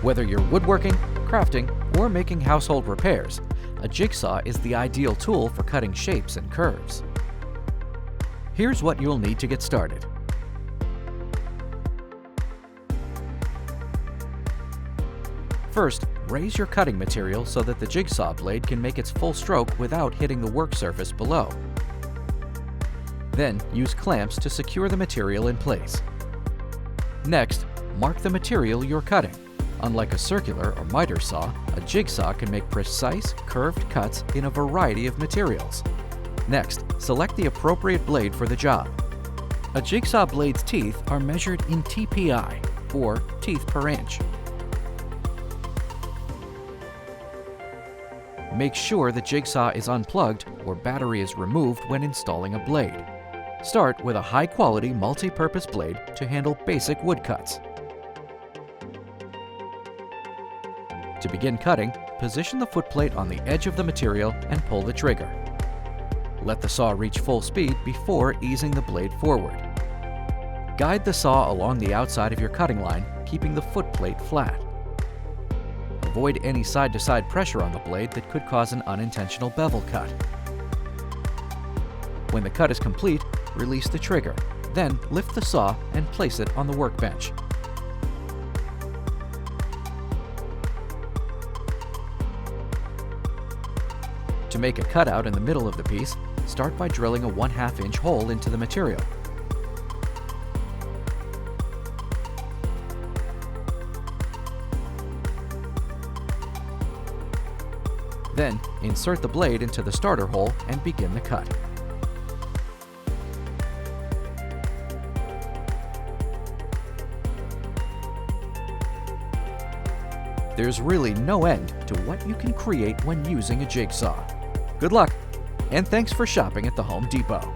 Whether you're woodworking, crafting, or making household repairs, a jigsaw is the ideal tool for cutting shapes and curves. Here's what you'll need to get started. First, raise your cutting material so that the jigsaw blade can make its full stroke without hitting the work surface below. Then, use clamps to secure the material in place. Next, mark the material you're cutting. Unlike a circular or miter saw, a jigsaw can make precise, curved cuts in a variety of materials. Next, select the appropriate blade for the job. A jigsaw blade's teeth are measured in TPI, or teeth per inch. Make sure the jigsaw is unplugged or battery is removed when installing a blade. Start with a high-quality multi-purpose blade to handle basic wood cuts. To begin cutting, position the footplate on the edge of the material and pull the trigger. Let the saw reach full speed before easing the blade forward. Guide the saw along the outside of your cutting line, keeping the footplate flat. Avoid any side-to-side pressure on the blade that could cause an unintentional bevel cut. When the cut is complete, release the trigger. Then lift the saw and place it on the workbench. To make a cutout in the middle of the piece, start by drilling a 1/2 inch hole into the material. Then, insert the blade into the starter hole and begin the cut. There's really no end to what you can create when using a jigsaw. Good luck, and thanks for shopping at the Home Depot.